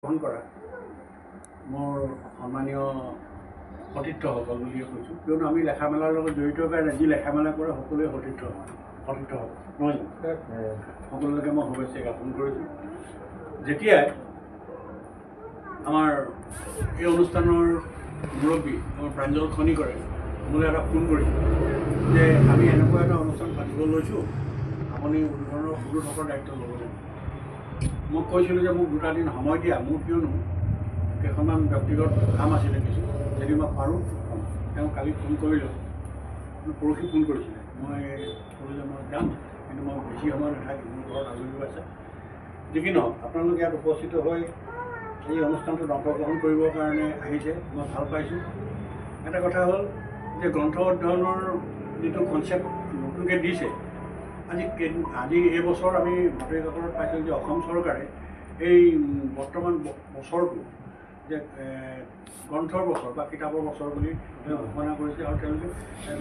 গ্ৰহণ কৰা মোৰ সন্মানীয় সতীৰ্থসকল বুলিয়ে কৈছোঁ, কিয়নো আমি লেখা মেলাৰ লগত জড়িত কাৰণে যি লেখা মেলা কৰে সকলোৱে সতীৰ্থ হ'ব নহয় জানো? সকলোকে মই শুভেচ্ছা জ্ঞাপন কৰিছোঁ। যেতিয়াই আমাৰ এই অনুষ্ঠানৰ মুৰব্বী আমাৰ প্ৰাঞ্জল খনিকৰে মোলৈ এটা ফোন কৰিছিল যে আমি এনেকুৱা এটা অনুষ্ঠান পাতিব লৈছোঁ, আপুনি উদ্বোধকৰ দায়িত্ব ল'ব লাগিব। মই কৈছিলোঁ যে মোক 2টা দিন সময় দিয়া, মোৰ কিয়নো কেইখনমান ব্যক্তিগত কাম আছিলে কিছু, যদি মই পাৰোঁ তেওঁ কালি ফোন কৰিলোঁ, পৰহি ফোন কৰিছিলে। মই ক'লোঁ যে মই যাম, কিন্তু মই বেছি সময় নাথাকিম, মোৰ ঘৰত আলহীও আছে। যি কি নহওক আপোনালোক ইয়াত উপস্থিত হৈ এই অনুষ্ঠানটোত অংশগ্ৰহণ কৰিবৰ কাৰণে আহিছে, মই ভাল পাইছোঁ। এটা কথা হ'ল যে গ্ৰন্থ অধ্যয়নৰ যিটো কনচেপ্ট নতুনকৈ দিছে, আজি এই বছৰ আমি বাতৰি কাকতত পাইছিলোঁ যে অসম চৰকাৰে এই বৰ্তমান বছৰটো যে গ্ৰন্থৰ বছৰ বা কিতাপৰ বছৰ বুলি ঘোষণা কৰিছে, আৰু তেওঁলোকে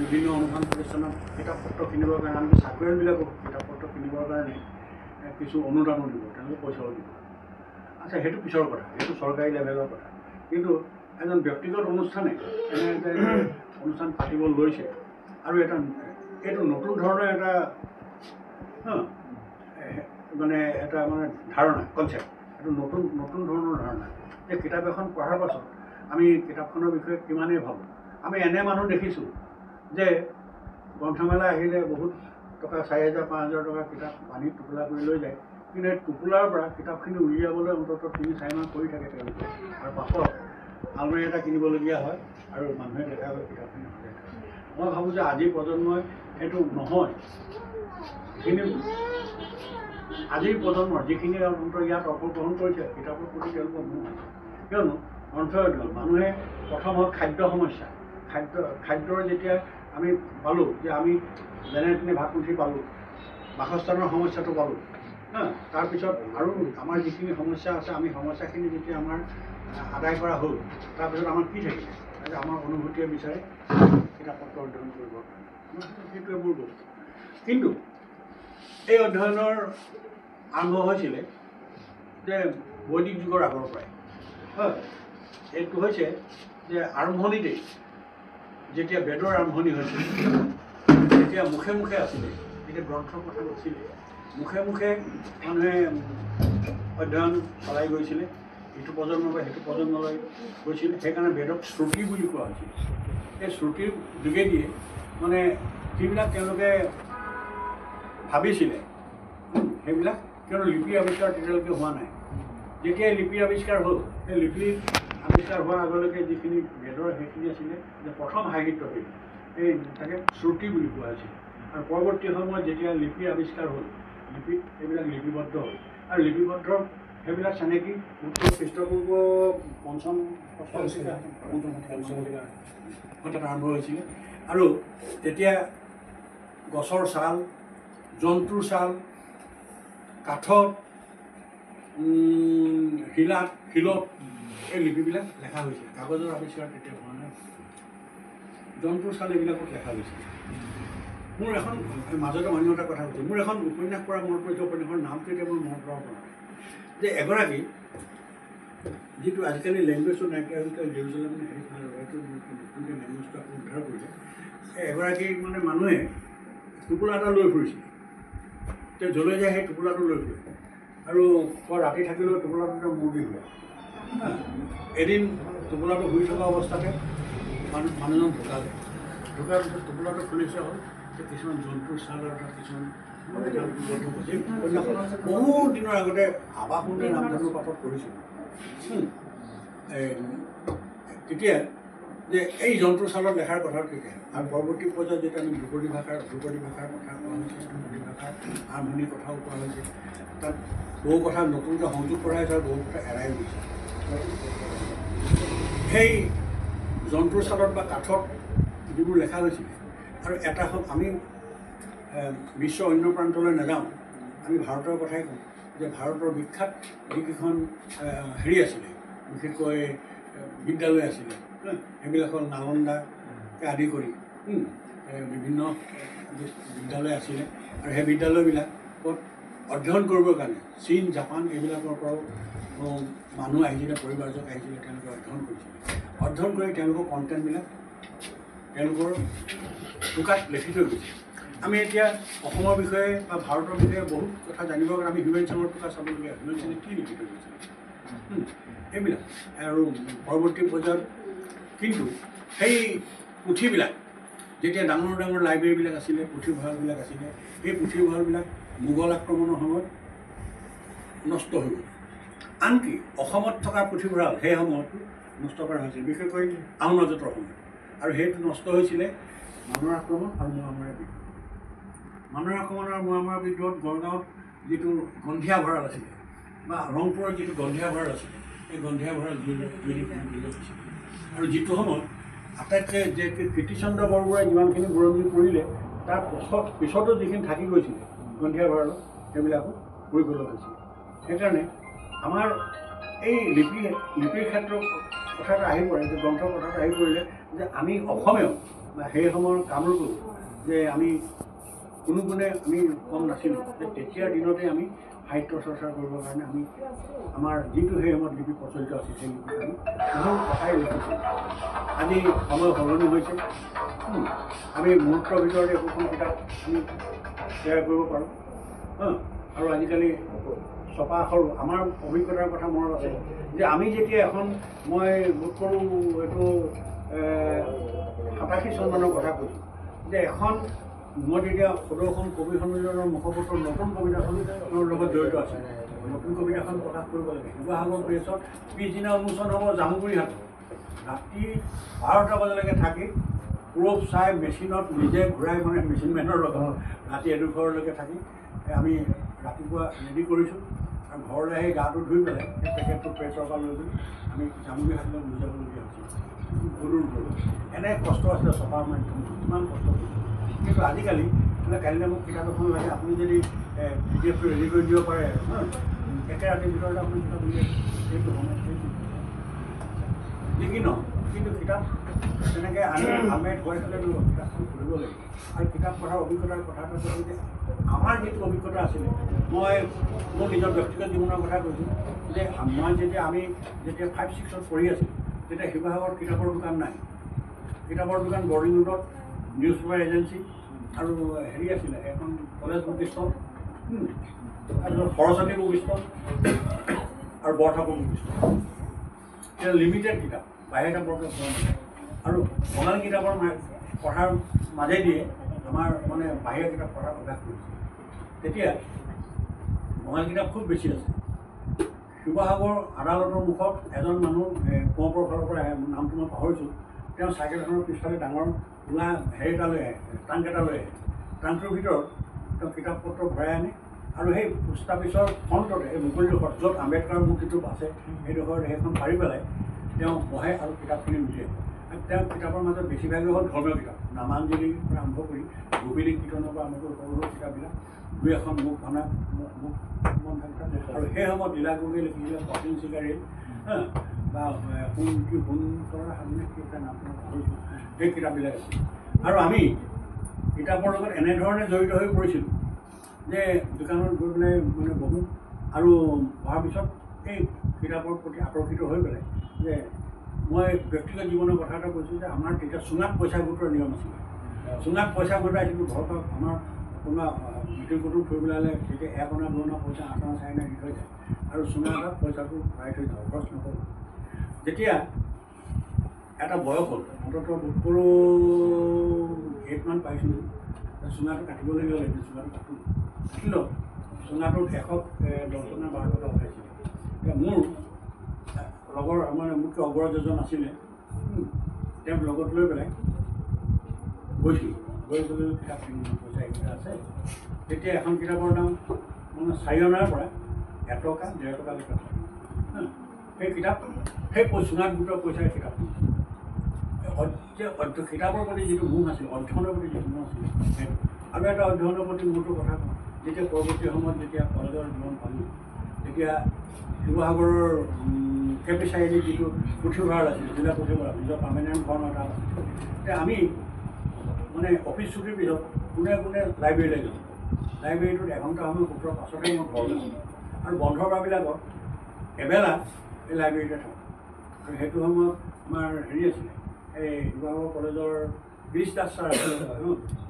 বিভিন্ন অনুষ্ঠান প্ৰতিষ্ঠানত কিতাপ পত্ৰ কিনিবৰ কাৰণে, আনকি চাকৰিয়ালবিলাকক কিতাপ পত্ৰ কিনিবৰ কাৰণে কিছু অনুদানো দিব, তেওঁলোকে পইচাও দিব। আচ্ছা, সেইটো পিছৰ কথা, সেইটো চৰকাৰী লেভেলৰ কথা। কিন্তু এজন ব্যক্তিগত অনুষ্ঠানে এনে অনুষ্ঠান পাতিব লৈছে, আৰু এইটো নতুন ধৰণৰ এটা এটা ধাৰণা, কনচেপ্ট, এইটো নতুন ধৰণৰ ধাৰণা যে কিতাপ এখন পঢ়াৰ পাছত আমি কিতাপখনৰ বিষয়ে কিমানেই ভাবোঁ। আমি এনে মানুহ দেখিছোঁ যে গ্ৰন্থমেলা আহিলে বহুত টকা 4,000 5,000 টকা কিতাপ পানীত টোপোলা কৰি লৈ যায়, কিন্তু এই টোপোলাৰ পৰা কিতাপখিনি উলিয়াবলৈ অন্ততঃ 3-4 মাহ কৰি থাকে তেওঁলোকে, আৰু পাছত আলমাৰি এটা কিনিবলগীয়া হয় আৰু মানুহে দেখা হয় কিতাপখিনি সজাই থাকে। মই ভাবোঁ যে আজিৰ প্ৰজন্মই সেইটো নহয়, আজিৰ প্ৰজন্মৰ যিখিনি ইয়াত অংশগ্ৰহণ কৰিছে কিতাপৰ প্ৰতি তেওঁলোকৰ মন আছে। কিয়নো গ্ৰন্থ অধ্যয়ন মানুহে প্ৰথম হ'ল খাদ্য সমস্যা। খাদ্যৰ যেতিয়া আমি পালোঁ যে আমি যেনে তেনে ভাত মুঠি পালোঁ, বাসস্থানৰ সমস্যাটো পালোঁ, তাৰপিছত আৰু আমাৰ যিখিনি সমস্যা আছে, আমি সমস্যাখিনি যেতিয়া আমাৰ আদায় কৰা হ'ল, তাৰপিছত আমাৰ কি থাকিলে, আমাৰ অনুভূতিয়ে বিচাৰে কিতাপ পত্ৰ অধ্যয়ন কৰিবৰ কাৰণে। সেইটোৱে মোৰ বস্তু। কিন্তু এই অধ্যয়নৰ আৰম্ভ হৈছিলে যে বৈদিক যুগৰ আগৰ পৰাই। এইটো হৈছে যে আৰম্ভণিতেই যেতিয়া বেদৰ আৰম্ভণি হৈছিল, তেতিয়া মুখে মুখে আছিলে, যেতিয়া গ্ৰন্থৰ কথা নাছিলে, মুখে মুখে মানুহে অধ্যয়ন চলাই গৈছিলে, ইটো প্ৰজন্মৰ পৰা সেইটো প্ৰজন্মলৈ গৈছিল। সেইকাৰণে বেদক শ্ৰুতি বুলি কোৱা হৈছিল। এই শ্ৰুতিৰ যোগেদিয়ে যিবিলাক তেওঁলোকে ভাবিছিলে সেইবিলাক, কিয়নো লিপিৰ আৱিষ্কাৰ তেতিয়ালৈকে হোৱা নাই। যেতিয়াই লিপিৰ আৱিষ্কাৰ হ'ল, সেই লিপিৰ আৱিষ্কাৰ হোৱাৰ আগলৈকে যিখিনি বেদৰ সেইখিনি আছিলে যে প্ৰথম সাহিত্য, সেই তাকে শ্ৰুতি বুলি কোৱা হৈছিল। আৰু পৰৱৰ্তী সময়ত যেতিয়া লিপিৰ আৱিষ্কাৰ হ'ল, এইবিলাক লিপিবদ্ধ হ'ল, আৰু লিপিবদ্ধ সেইবিলাক চানেকি উত্তৰ খ্ৰীষ্টপূৰ্ব 5ম শতিকাত আৰম্ভ হৈছিলে। আৰু তেতিয়া গছৰ ছাল, জন্তুৰ ছাল, কাঠত, শিলত এই লিপিবিলাক লেখা হৈছিল। কাগজৰ আৱিষ্কাৰ তেতিয়া হোৱা নাই, জন্তুৰ ছাল এইবিলাকত লেখা হৈছিল। মোৰ এখন মাজতে অন্য এটা কথা কৈছোঁ, মোৰ এখন উপন্যাস পঢ়া মনত পৰিছে, উপন্যাসৰ নামটো এতিয়া মোৰ মনত পৰা পৰা নাই, যে এগৰাকী যিটো আজিকালি লেংগুৱেজটো নাইকিয়া হৈছে, জেৰুজালেম এইটো নতুনকৈ লেংগুৱেজটো আকৌ উদ্ধাৰ কৰিলে। এগৰাকী মানুহে টোপোলা এটা লৈ ফুৰিছিল, তেওঁ য'লৈ যায় সেই টোপোলাটো লৈ ফুৰে, আৰু ৰাতি থাকিলেও টোপোলাটোতে মূৰ্তি হয়। এদিন টোপোলাটো শুই থকা অৱস্থাতে মানুহজন ঢুকালে। ঢুকাৰ পিছত টোপোলাটো খুলিছে হ'ল যে কিছুমান জন্তুৰ ছাল আৰু তাত কিছুমান বহুত দিনৰ আগতে আৱাসুন্দে ৰামধেনু পাঠত পঢ়িছিলোঁ। তেতিয়া যে এই জন্তুৰ ছালত লেখাৰ কথা তেতিয়া, আৰু পৰৱৰ্তী পৰ্যায়ত যেতিয়া আমি ধ্ৰুপদী ভাষাৰ কথা কোৱা হৈছে, ধ্ৰুপদী ভাষাৰ আৰম্ভণিৰ কথাও কোৱা হৈছে, তাত বহু কথা নতুনকৈ সংযোগ কৰা হৈছে আৰু বহু কথা এৰাই গৈছে। সেই জন্তুৰ ছালত বা কাঠত যিবোৰ লেখা হৈছিলে, আৰু এটা হ'ল আমি বিশ্বৰ অন্য প্ৰান্তলৈ নাযাওঁ, আমি ভাৰতৰ কথাই কওঁ যে ভাৰতৰ বিখ্যাত যিকেইখন আছিলে, বিশেষকৈ বিদ্যালয় আছিলে, সেইবিলাক হ'ল নালন্দাকে আদি কৰি বিভিন্ন বিদ্যালয় আছিলে, আৰু সেই বিদ্যালয়বিলাকত অধ্যয়ন কৰিবৰ কাৰণে চীন, জাপান এইবিলাকৰ পৰাও মানুহ আহিছিলে, পৰিবাৰজন আহিছিলে, তেওঁলোকে অধ্যয়ন কৰিছিলে। অধ্যয়ন কৰি তেওঁলোকৰ কণ্টেণ্টবিলাক তেওঁলোকৰ টোকাত লিখি থৈ গৈছে। আমি এতিয়া অসমৰ বিষয়ে বা ভাৰতৰ বিষয়ে বহুত কথা জানিবৰ কাৰণে আমি হিউমেন চাঙৰ টোকা চাবলগীয়া হয়। হিউমেন চাঙে কি লিখি থৈ গৈছে এইবিলাক। আৰু পৰৱৰ্তী পৰ্যায়ত কিন্তু সেই পুথিবিলাক যেতিয়া ডাঙৰ ডাঙৰ লাইব্ৰেৰীবিলাক আছিলে, পুথিভঁৰালবিলাক আছিলে, এই পুথিভঁৰালবিলাক মোগল আক্ৰমণৰ সময়ত নষ্ট হৈ গ'ল। আনকি অসমত থকা পুথিভঁৰাল সেই সময়তো নষ্ট কৰা হৈছিল, বিশেষকৈ আহোম ৰাজত্বৰ সময়ত। আৰু সেইটো নষ্ট হৈছিলে মানুহৰ আক্ৰমণ আৰু মোৱামৰীয়া বিদ্ৰোহ। মানুহৰ আক্ৰমণ আৰু মোৱামৰীয়া বিদ্ৰোহত গড়গাঁৱত যিটো গন্ধিয়া ভঁৰাল আছিলে বা ৰংপুৰৰ যিটো গন্ধিয়া ভঁৰাল আছিলে, এই গন্ধিয়া ভঁৰাল দিলে হৈছিলে। আৰু যিটো সময়ত আটাইতকৈ যে কীৰ্তিচন্দ্ৰ বৰবৰুৱাই যিমানখিনি বুৰঞ্জী কৰিলে, তাৰ পিছতো যিখিনি থাকি গৈছিলে গন্ধিয়া ভঁৰালত, সেইবিলাকো কৰি পেলোৱা হৈছিল। সেইকাৰণে আমাৰ এই লিপিৰ ক্ষেত্ৰত কথাটো আহি পৰে, যে গ্ৰন্থৰ কথাটো আহি পৰিলে যে আমি অসমীয়া বা সেই সময়ৰ কামৰূপ যে আমি কোনো গুণে আমি কম নাছিলোঁ, যে তেতিয়াৰ দিনতে আমি সাহিত্য চৰ্চা কৰিবৰ কাৰণে আমি আমাৰ যিটো সেই সময়ত লিপি প্ৰচলিত আছিল, সেই লিপিত আমি বহুত কথাই লিখিছিলোঁ। আজি সময় সলনি হৈছে, আমি মুহূৰ্তৰ ভিতৰতে একোখন কিতাপ আমি তৈয়াৰ কৰিব পাৰোঁ। আৰু আজিকালি ছপা আখৰ, আমাৰ অভিজ্ঞতাৰ কথা মনত আছে যে আমি যেতিয়া এখন, মই বোধ কৰোঁ এইটো 87 চনমানৰ কথা কৈছোঁ, যে এখন মই তেতিয়া সদৌখন কবি সন্মিলনৰ মুখপত্ৰ নতুন কবিতাখনৰ লগত জড়িত আছিল। নতুন কবিতাখন প্ৰকাশ কৰিব লাগে, শিৱসাগৰ প্ৰেছত পিছদিনা উন্মোচন হ'ব জামুগুৰিহাটত। ৰাতি 12টা বজালৈকে থাকি পূৰব চাই মেচিনত নিজে ঘূৰাই, মানে মেচিন মেনৰ লগত ৰাতি 2-2 থাকি আমি ৰাতিপুৱা ৰেডি কৰিছোঁ। আৰু ঘৰলৈ আহি গাটো ধুই পেলাই সেই পেকেটটো প্ৰেছৰ পৰা লৈ গৈ আমি জামুগুৰিহাটলৈ লৈ যাবলগীয়া হৈছিল। গধুৰ এনে কষ্ট আছিলে ছপাৰ মাধ্যমত, কিমান কষ্ট কৰিছিল। কিন্তু আজিকালি কাইলৈ মোক কিতাপ এখন লাগে, আপুনি যদি PDF ৰেডি কৰি দিব পাৰে, একে ৰাতিৰ ভিতৰতে আপুনি কিতাপ উলিয়াই সেইটো সময় লিখি নহয়। কিন্তু কিতাপ তেনেকৈ আমি আমেদ হৈ পেলাই কিতাপখন পঢ়িব লাগিব। আৰু কিতাপ পঢ়াৰ অভিজ্ঞতাৰ কথা এটা কৈছোঁ যে আমাৰ যিটো অভিজ্ঞতা আছিলে, মই মোৰ নিজৰ ব্যক্তিগত জীৱনৰ কথা কৈছোঁ যে মই যেতিয়া 5-6ত পঢ়ি আছিলোঁ, তেতিয়া শিৱসাগৰত কিতাপৰ দোকান নাই। কিতাপৰ দোকান বৰ্ডিং ৰোডত নিউজ পেপাৰ এজেঞ্চি আৰু হেৰি আছিলে, এখন কলেজ বুক ষ্টল, আৰু সৰস্বতী বুক ষ্টল আৰু বৰঠাকুৰ বুক ষ্টল। এতিয়া লিমিটেড কিতাপ, বাহিৰা বৰকৈ পোৱা নাযায়। আৰু বঙালী কিতাপৰ পঢ়াৰ মাজেদিয়ে আমাৰ মানে বাহিৰা কিতাপ পঢ়াৰ অভ্যাস কৰিছে। তেতিয়া বঙালী কিতাপ খুব বেছি আছে। শিৱসাগৰ আদালতৰ মুখত এজন মানুহ কোঁৱৰৰ ফালৰ পৰা আহে, নামটো মই পাহৰিছোঁ, তেওঁ চাইকেলখনৰ পিছফালে ডাঙৰ কোলা হেৰি এটা লৈ আহে, ট্ৰাংক এটা লৈ আহে। ট্ৰাংকটোৰ ভিতৰত তেওঁ কিতাপ পত্ৰ ভৰাই আনে আৰু সেই পোষ্ট অফিচৰ ফ্ৰণ্টতে, এই মুকলিডোখৰত য'ত আম্বেদকাৰৰ মূৰ্তিটো আছে, সেইডোখৰত সেইখন পাৰি পেলাই তেওঁ বহে আৰু কিতাপখিনি উলিয়ায়। আৰু তেওঁ কিতাপৰ মাজত বেছিভাগেই হ'ল ধৰ্মীয় কিতাপ, নামাঞ্জলিৰ পৰা আৰম্ভ কৰি গোপিনী কীৰ্তনৰ পৰা আৰম্ভ কৰি সৰু সৰু কিতাপবিলাক, 2-এখন মুখ ভনা মুখ বন্ধা কিতাপ। আৰু সেই সময়ত লীলা গগৈয়ে লিখিছিলে কঠিন চিকাৰী বা সোণ কৰা সামনে কি এটা নাম পাহৰিছোঁ, সেই কিতাপবিলাক আছিল। আৰু আমি কিতাপৰ লগত এনেধৰণে জড়িত হৈ পৰিছিলোঁ যে দোকানত গৈ পেলাই মানে বহোঁ আৰু পঢ়াৰ পিছত এই কিতাপৰ প্ৰতি আকৰ্ষিত হৈ পেলাই যে মই ব্যক্তিগত জীৱনৰ কথা এটা কৈছোঁ যে আমাৰ তেতিয়া চুঙাত পইচা গোটোৱাৰ নিয়ম আছিলে। চুঙাত পইচা গোটাইছিলোঁ, ঘৰৰ পৰা আমাৰ কোনোবা মিটিং কুটুম থৈ পেলালে তেতিয়া 1 অনা 2 অনা পইচা 8 অনা 4 অনা দি থৈ যায় আৰু চুঙা এটাত পইচাটো ভৰাই থৈ যাওঁ, খৰচ নকৰোঁ। যেতিয়া এটা বয়স হ'ল, অন্ততঃ বোধকৰো 8 মান পাইছিলোঁ, চুঙাটো কাটিবলগীয়া হ'ল। এদিন চুঙাটো কাটিলোঁ, চুঙাটোত 1010 টকা 12 টকা ওলাইছিলে। এতিয়া মোৰ লগৰ আমাৰ মোতকৈ অগ্ৰজ এজন আছিলে, তেওঁক লগত লৈ পেলাই গৈছিলোঁ, গৈ পেলাই কিতাপ কিনিলোঁ, পইচা এইকেইটা আছে। তেতিয়া এখন কিতাপৰ দাম মানে 4 অনাৰ পৰা 1 টকা 1.5 টকালৈকে হয়। সেই কিতাপ সেই চুঙাত গোটোৱা পইচাৰে কিতাপ কিতাপৰ প্ৰতি যিটো মোহ আছিল, অধ্যয়নৰ প্ৰতি যিটো মোহ আছিল সেইটো। আৰু এটা অধ্যয়নৰ প্ৰতি মোহটোৰ কথা কওঁ, যেতিয়া পৰৱৰ্তী সময়ত যেতিয়া কলেজৰ জীৱন পালোঁ, তেতিয়া শিৱসাগৰৰ কেপি চাৰিআলিত যিটো পুথিভঁৰাল আছিল, জিলা পুথিভঁৰাল, নিজৰ পাৰ্মানেণ্ট ঘৰ এটা আছিল। এতিয়া আমি মানে অফিচ ছুটিৰ পিছত কোনে কোনে লাইব্ৰেৰীলৈ যাওঁ। লাইব্ৰেৰীটোত 1 ঘণ্টা সময় 17 পাছতহে মই ঘৰলৈ যাওঁ। আৰু বন্ধৰ বাৰবিলাকত এবেলা এই লাইব্ৰেৰীতে থাকোঁ। আৰু সেইটো সময়ত আমাৰ হেৰি আছিলে, এই শিৱসাগৰ কলেজৰ বীজ দাস ছাৰ আছিলে,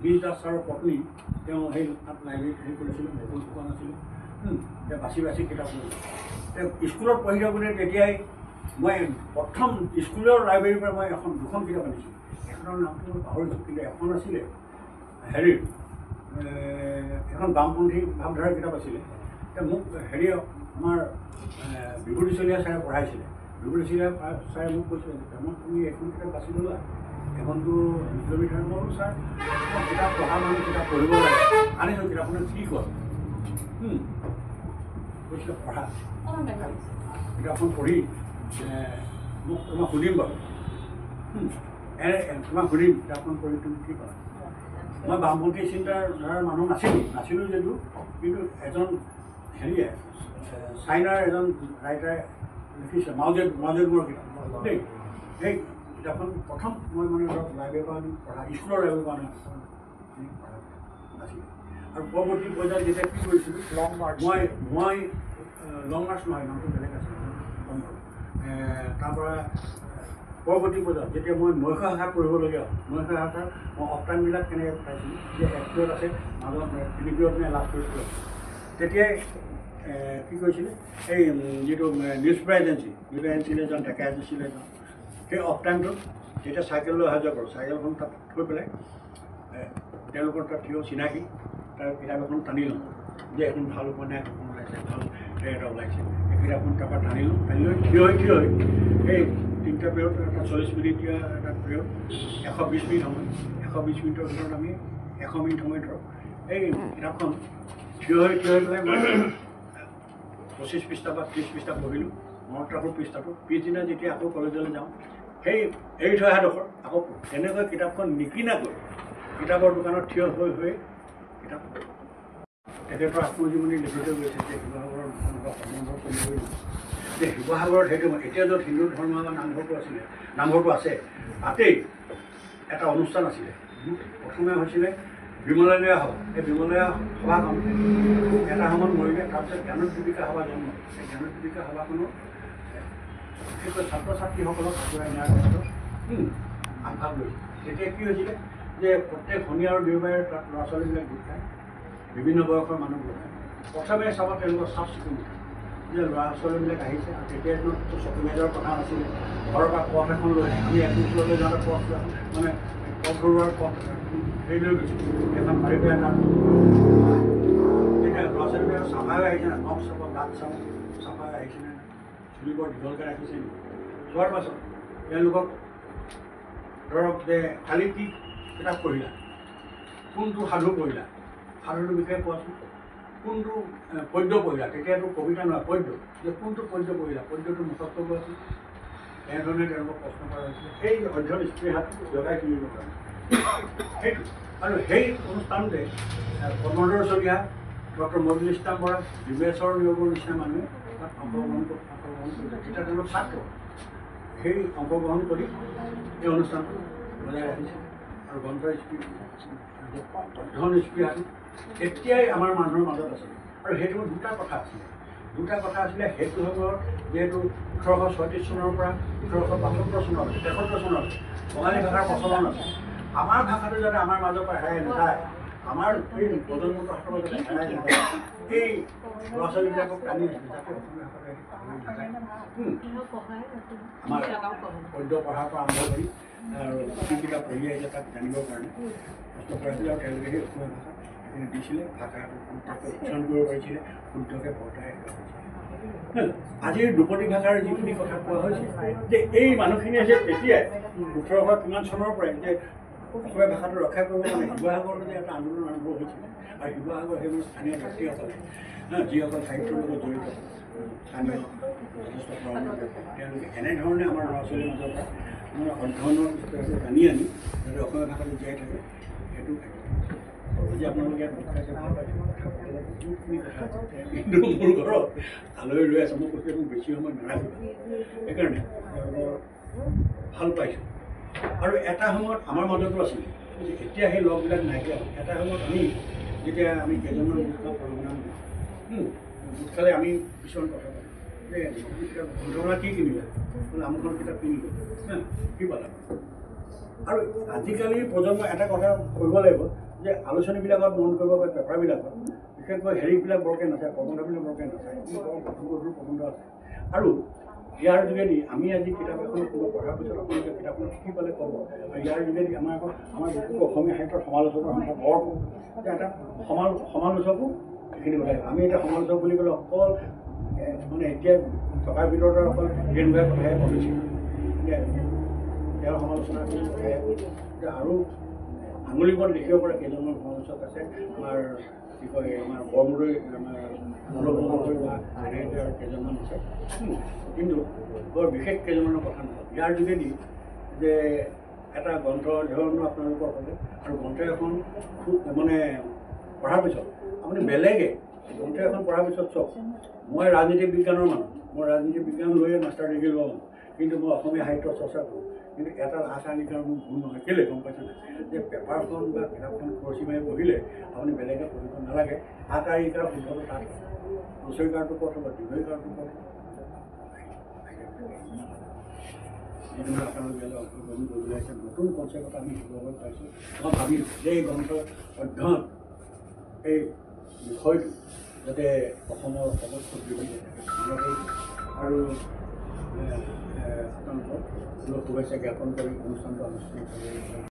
বীজ দাস ছাৰৰ পত্নী, তেওঁ সেই তাত লাইব্ৰেৰীত হেৰি কৰিছিলোঁ, নতুন দোকান আছিলে, তেওঁ বাছি বাছি কিতাপ পঢ়িছিলোঁ। তেওঁ স্কুলত পঢ়ি থাকোঁতে তেতিয়াই মই প্ৰথম স্কুলৰ লাইব্ৰেৰীৰ পৰা মই দুখন কিতাপ আনিছিলোঁ। এখনৰ নামটো মই পাহৰিছোঁ, কিন্তু এখন আছিলে হেৰিৰ এখন বামপন্থী ভাৱধাৰাৰ কিতাপ আছিলে। এতিয়া মোক হেৰি আমাৰ বিভূতি চলিহা ছাৰে পঢ়াইছিলে। বিভূতি চলিহা ছাৰে মোক কৈছিলে যে তুমি এখন কিতাপ বাছি ল'লা, এখনটো বিশ্ববিদ্যালয়। মই বোলো ছাৰ মই কিতাপ পঢ়া মানুহ, কিতাপ পঢ়িব লাগে, আনিছোঁ কিতাপখনে কি কয় কৈছিলে পঢ়া। কিতাপখন পঢ়ি মোক তোমাক সুধিম বাৰু, তোমাক সুধিম কিতাপখন পঢ়ি তুমি কি কৰা। মই বামপন্থী চিন্তাৰ ধাৰাৰ মানুহ নাছিলোঁ যদিও, কিন্তু এজন হেৰিয়ে চাইনাৰ এজন ৰাইটাৰে লিখিছে মাউজেডুৰৰ কিতাপ দেই। সেই কিতাপখন প্ৰথম মই মানে ধৰক লাইব্ৰেৰীৰ পৰা পঢ়া, স্কুলৰ লাইব্ৰেৰীৰ পৰা নাছিলে। আৰু পৰৱৰ্তী পৰ্যায়ত যেতিয়া কি কৰিছিলোঁ, মই লং মাৰ্চ নহয়, নামটো বেলেগ আছিল, তাৰপৰা পৰৱৰ্তী পৰ্যায়ত যেতিয়া মই নৈশ শাখাত পঢ়িবলগীয়া হ'ল, নৈশ শাখাৰ মই অপটাইমবিলাক কেনেকৈ পাইছিলোঁ, যে এক পিৰিয়ড আছে, মাজত 3 পিৰিয়ড নে লাষ্ট পিৰিয়ড, তেতিয়াই কি কৰিছিলে, এই যিটো নিউজ পেপাৰ এজেঞ্চি, এজন ডেকা এজেঞ্চিলৈ যাওঁ। সেই অফ টাইমটোত যেতিয়া চাইকেললৈ অহা যোৱা কৰোঁ, চাইকেলখন তাত থৈ পেলাই তেওঁলোকৰ তাত থিয় চিনাকি তাৰ কিতাপ এখন টানি লওঁ, যে এখন ভাল উপন্যাস এখন ওলাইছে, ভাল এটা ওলাইছে, এই কিতাপখন তাৰপৰা টানি লওঁ, টানি লৈ থিয় হৈ সেই 3টা পিৰিয়ড, এটা 40 মিনিটীয়া এটা পিৰিয়ড, 120 মিনিট সময়, 120 মিনিটৰ ভিতৰত আমি 100 মিনিট সময় ধৰক এই কিতাপখন থিয় হৈ পেলাই মই 25 পৃষ্ঠা বা 30 পৃষ্ঠা পঢ়িলোঁ, মনত ৰাখোঁ পৃষ্ঠাটো। পিছদিনা যেতিয়া আকৌ কলেজলৈ যাওঁ, সেই এৰি থৈ অহাডোখৰ আকৌ তেনেকৈ কিতাপখন নিকিনাকৈ কিতাপৰ দোকানত থিয় হৈ কিতাপ তেখেতৰ আত্মজীৱনী লিখোঁতে গৈছে যে শিৱসাগৰৰ সম্বন্ধ কৰিবলৈ যে শিৱসাগৰত সেইটো এতিয়া য'ত হিন্দু ধৰ্মৰ নামঘৰটো আছে, তাতেই এটা অনুষ্ঠান আছিলে। প্ৰথমে হৈছিলে বিমলীয়া সভা। এই বিমলীয়া সভাখন এটা সময়ত মৰিলে, তাৰপিছত জ্ঞানদীপিকা সভা জন্ম। সেই জ্ঞানদীপিকা সভাখনৰ বিশেষকৈ ছাত্ৰ ছাত্ৰীসকলক আগুৱাই নিয়াৰ ক্ষেত্ৰত আগভাগ লৈছে। তেতিয়া কি হৈছিলে যে প্ৰত্যেক শনি আৰু দেওবাৰে তাত ল'ৰা ছোৱালীবিলাক গোট খায়, বিভিন্ন বয়সৰ মানুহ গোট খায়। প্ৰথমে চাব তেওঁলোকৰ চাফ চিকুণ যে ল'ৰা ছোৱালীবিলাক আহিছে। আৰু তেতিয়া দিনততো চকু মেজৰ কথা নাছিলে, ঘৰৰ পৰা পথ এখন লৈ আমি এডমিশ্যনলৈ যাওঁতে পথ মানে পথ ঘৰুৱাৰ পথ হেৰি লৈ গৈছোঁ, এখন মাৰি পেলাই তাত তেতিয়া ল'ৰা ছোৱালীবিলাক চাফাই আহিছে নাই, নখ চাব, দাঁত চাব, চাফাই আহিছে নাই, চুলি বৰ দীঘলকৈ ৰাখিছে নেকি। চোৱাৰ পাছত তেওঁলোকক ধৰক যে কালি কি কিতাপ পঢ়িলা, কোনটো সাধু পঢ়িলা, সাধুটোৰ বিষয়ে কোৱাচোন, কোনটো পদ্য পঢ়িলা, তেতিয়াতো কবিতা নহয় পদ্য, যে কোনটো পদ্য পঢ়িলা, পদ্যটো মুখস্থ কোৱাচোন, এনেধৰণে তেওঁলোকক প্ৰশ্ন কৰা হৈছিলে। সেই অধ্যয়ন স্পৃহাটো জগাই তুলিব কাৰণে সেইটো। আৰু সেই অনুষ্ঠানতে পদ্মধৰ চলিহা, ডক্টৰ মজুল ইছলাম বৰা, বিবেশ্বৰ নিয়োগৰ নিচিনা মানুহে তাত অংশগ্ৰহণ কৰিছে। তেতিয়া তেওঁলোক ছাত্ৰ সেই অংশগ্ৰহণ কৰি এই অনুষ্ঠানটো বজাই ৰাখিছে। আৰু গ্ৰন্থ অধ্যয়ন স্পৃহাটো এতিয়াই আমাৰ মানুহৰ মাজত আছে। আৰু সেইটো দুটা কথা আছিলে, সেইটো সময়ত যিহেতু 1836 চনৰ পৰা 1872 চনলৈ 73 চনলৈ বঙালী ভাষাৰ প্ৰচলন আছে। আমাৰ ভাষাটো যাতে আমাৰ মাজৰ পৰা হেৰাই নাযায়, আমাৰ এই প্ৰজন্মটোৰ হাতৰ পৰা যাতে হেৰাই নাযায়, এই ল'ৰা ছোৱালীবিলাকক টানি আছে যাতে অসমীয়া ভাষাটো নাযায়। আমাৰ পদ্য পঢ়াৰ পৰা আৰম্ভ কৰি আৰু কিতাপ পঢ়ি আহিলে তাক জানিবৰ কাৰণে কষ্ট কৰাইছিলে। আৰু তেওঁলোকে সেই অসমীয়া ভাষা সেইখিনি দিছিলে, ভাষাটো শুদ্ধকৈ উচ্চাৰণ কৰিব পাৰিছিলে, শুদ্ধকৈ বৰ্তাই আজিৰ ধ্ৰুপদী ভাষাৰ যিখিনি কথা কোৱা হৈছে যে এই মানুহখিনিয়ে যে তেতিয়াই 1800 কিমান চনৰ পৰাই যে অসমীয়া ভাষাটো ৰক্ষা কৰিব কাৰণে শিৱসাগৰত যে এটা আন্দোলন আৰম্ভ হৈছিলে। আৰু শিৱসাগৰ সেইবোৰ স্থানীয় ব্যক্তিসকলে যিসকল সাহিত্যৰ লগত জড়িত স্থানীয় যথেষ্ট তেওঁলোকে এনেধৰণে আমাৰ ল'ৰা ছোৱালীৰ মাজৰ পৰা অধ্যয়নৰ টানি আনি যাতে অসমীয়া ভাষাটো জীয়াই থাকে সেইটো আজি আপোনালোকে ইয়াত দেখাইছে ভাল পাইছে। বহুতখিনি কথা আছে, কিন্তু মোৰ ঘৰত আলহী ৰৈ আছে, মই কৈছোঁ মোক বেছি সময় নাৰাখিবা, সেইকাৰণে ভাল পাইছোঁ। আৰু এটা সময়ত আমাৰ মাজতো আছিলে, এতিয়া সেই লগবিলাক নাইকিয়া হ'ল। এটা সময়ত যেতিয়া আমি কেইজনমান গোট খাওঁ, গোট খালে আমি কিছুমান কথা পাতোঁ। যে ঘটনা কি কিনিলে বোলে আমুকখন কিতাপ কিনিলোঁ কি পালা আৰু আজিকালি প্ৰজন্ম এটা কথা কৰিব লাগিব যে আলোচনীবিলাকত মন কৰিব বা পেপাৰবিলাকত বিশেষকৈ হেৰিবিলাক বৰকৈ নাচায় প্ৰবন্ধবিলাক বৰকৈ নাচায় গধুৰ প্ৰবন্ধ আছে আৰু ইয়াৰ যোগেদি আমি আজি কিতাপ এখন পঢ়াৰ পিছত আপোনালোকে কিতাপখন শিকি পালে ক'ব আৰু ইয়াৰ যোগেদি আমাৰ যিটো অসমীয়া সাহিত্যৰ সমালোচকৰ সংখ্যা বৰ যে এটা সমালোচকো এইখিনি ওলাই আমি এতিয়া সমালোচক বুলি ক'লে অকল মানে এতিয়া থকাৰ ভিতৰত অকল ৰেণুগাৰ কথাহে ভাবিছোঁ তেওঁৰ সমালোচনা কৰি কথাহে আৰু আঙুলিমত দেখিব পৰা কেইজনমান সমালোচক আছে আমাৰ কি কয় আমাৰ বৰমুদৈ আমাৰ মূলবংশী বা এনেকৈ কেইজনমান আছে কিন্তু বৰ বিশেষ কেইজনমানৰ কথা নহয় ইয়াৰ যোগেদি যে এটা গ্ৰন্থ ধৰণৰ আপোনালোকৰ হ'ব আৰু গ্ৰন্থ এখন খুব মানে পঢ়াৰ পিছত আপুনি বেলেগে গ্ৰন্থ এখন পঢ়াৰ পিছত চাওক মই ৰাজনীতিক বিজ্ঞানৰ মানুহ মই ৰাজনীতি বিজ্ঞান লৈয়ে মাষ্টাৰ ডিগ্ৰী লোৱা মানুহ কিন্তু মই অসমীয়া সাহিত্যৰ চৰ্চা কৰোঁ কিন্তু এটা আশা নিকাৰ মোৰ ভুল নহয় কেলৈ গম পাইছে নাই যে পেপাৰখন বা কিতাপখন খৰচি মাৰি পঢ়িলে আপুনি বেলেগে পঢ়িব নালাগে আকাৰ ইকাৰ শুদ্ধটো তাত হুঁচৰিকাৰটো ক'ত হ'ব দীঘলীকাৰটো ক'ত যিদিনা আপোনালোকে অংশগ্ৰহণ কৰিবলৈ আহিছে নতুন কনচেপ্ট এটা আমি শিকিবলৈ পাইছোঁ মই ভাবিছোঁ যে এই গ্ৰন্থ অধ্যয়ন এই বিষয়টো যাতে অসমৰ সমস্ত বিভাগে আৰু আপোনালোকক শুভেচ্ছা জ্ঞাপন কৰি অনুষ্ঠানটো আনুষ্ঠানিক